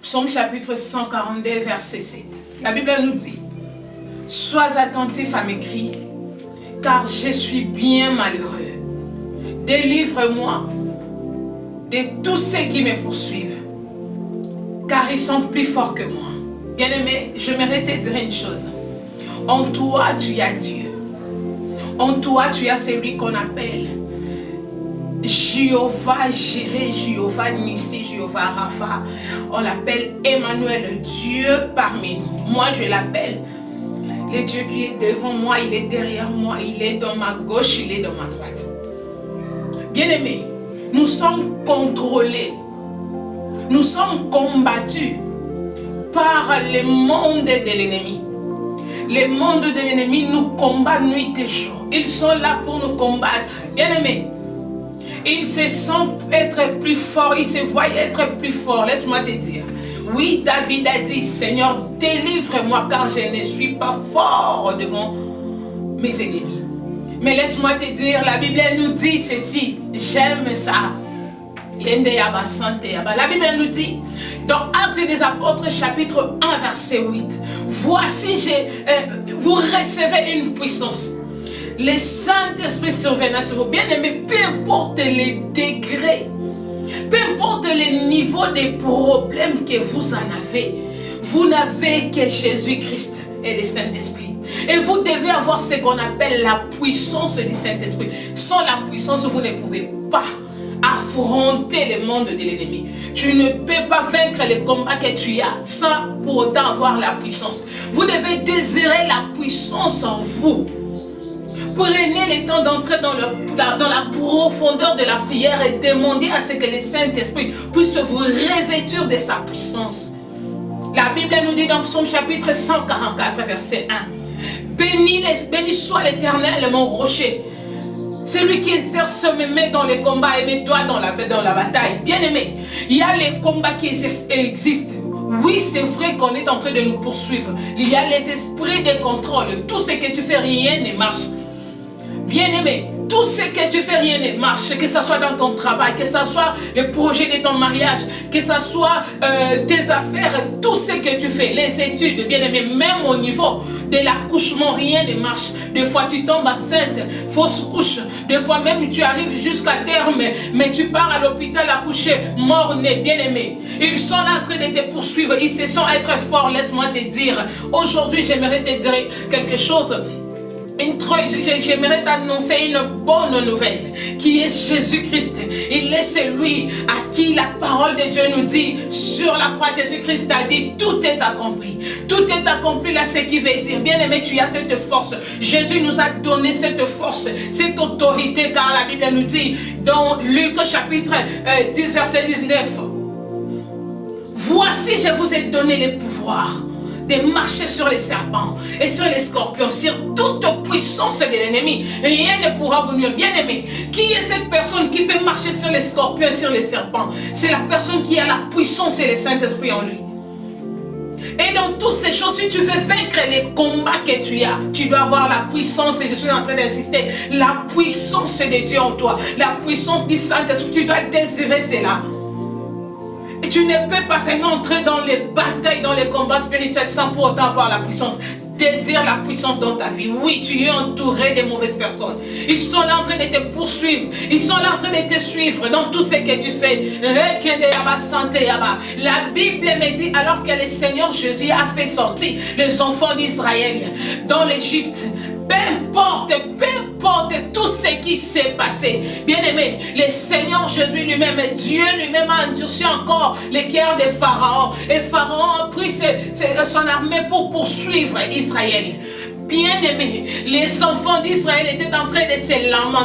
Psaume chapitre 142, verset 7. La Bible nous dit: sois attentif à mes cris, car je suis bien malheureux. Délivre-moi de tous ceux qui me poursuivent, car ils sont plus forts que moi. Bien-aimé, j'aimerais te dire une chose. En toi, tu as Dieu. En toi, tu as celui qu'on appelle Jéhovah Jireh, Jéhovah Nissi, Jéhovah Rapha. On l'appelle Emmanuel, Dieu parmi nous. Moi, je l'appelle le Dieu qui est devant moi, il est derrière moi, il est dans ma gauche, il est dans ma droite. Bien-aimés, nous sommes contrôlés, nous sommes combattus par le monde de l'ennemi. Le monde de l'ennemi nous combat nuit et jour. Ils sont là pour nous combattre. Bien-aimés, ils se sentent être plus forts, ils se voient être plus forts. Laisse-moi te dire. Oui, David a dit: Seigneur, délivre-moi car je ne suis pas fort devant mes ennemis. Mais laisse-moi te dire, la Bible nous dit ceci. J'aime ça. La Bible nous dit dans Actes des Apôtres chapitre 1 verset 8: voici, vous recevez une puissance. Le Saint-Esprit surviendra sur vous. Bien-aimés, peu importe les degrés, peu importe les niveaux des problèmes que vous en avez, vous n'avez que Jésus-Christ et le Saint-Esprit. Et vous devez avoir ce qu'on appelle la puissance du Saint-Esprit. Sans la puissance, vous ne pouvez pas affronter le monde de l'ennemi. Tu ne peux pas vaincre les combats que tu as sans pour autant avoir la puissance. Vous devez désirer la puissance en vous. Prenez le temps d'entrer dans la profondeur de la prière et demandez à ce que le Saint-Esprit puisse vous revêtir de sa puissance. La Bible nous dit dans Psaume chapitre 144, verset 1: béni soit l'Éternel, mon rocher, celui qui exerce mes mains dans les combats et mes doigts dans la bataille. Bien aimé, il y a les combats qui existent. Oui, c'est vrai qu'on est en train de nous poursuivre. Il y a les esprits de contrôle. Tout ce que tu fais, rien ne marche. Bien-aimé, tout ce que tu fais, rien ne marche. Que ce soit dans ton travail, que ce soit le projet de ton mariage, que ce soit tes affaires, tout ce que tu fais, les études, bien-aimé, même au niveau de l'accouchement, rien ne marche. Des fois, tu tombes enceinte, fausse couche. Des fois, même, tu arrives jusqu'à terme, mais tu pars à l'hôpital accoucher, mort-né, bien-aimé. Ils sont là en train de te poursuivre. Ils se sont être forts, laisse-moi te dire. Aujourd'hui, j'aimerais te dire quelque chose. J'aimerais t'annoncer une bonne nouvelle qui est Jésus-Christ. Il est celui à qui la parole de Dieu nous dit sur la croix. Jésus-Christ a dit: tout est accompli. Tout est accompli là, ce qui veut dire, bien aimé, tu as cette force. Jésus nous a donné cette force, cette autorité, car la Bible nous dit dans Luc chapitre 10 verset 19: voici, je vous ai donné le pouvoir de marcher sur les serpents et sur les scorpions, sur toute puissance de l'ennemi. Rien ne pourra vous nuire. Bien aimé, qui est cette personne qui peut marcher sur les scorpions et sur les serpents? C'est la personne qui a la puissance et le Saint-Esprit en lui. Et dans toutes ces choses, si tu veux vaincre les combats que tu as, tu dois avoir la puissance, et je suis en train d'insister, la puissance de Dieu en toi, la puissance du Saint-Esprit. Tu dois désirer cela. Et tu ne peux pas seulement entrer dans les batailles, dans les combats spirituels sans pour autant avoir la puissance. Désire la puissance dans ta vie. Oui, tu es entouré de mauvaises personnes. Ils sont là en train de te poursuivre. Ils sont là en train de te suivre dans tout ce que tu fais. La Bible me dit, alors que le Seigneur Jésus a fait sortir les enfants d'Israël dans l'Égypte, peu importe tout ce qui s'est passé, bien aimé, le Seigneur Jésus lui-même, Dieu lui-même a endurci encore les cœurs de Pharaon. Et Pharaon a pris son armée pour poursuivre Israël. Bien aimé, les enfants d'Israël étaient en train de se lamenter.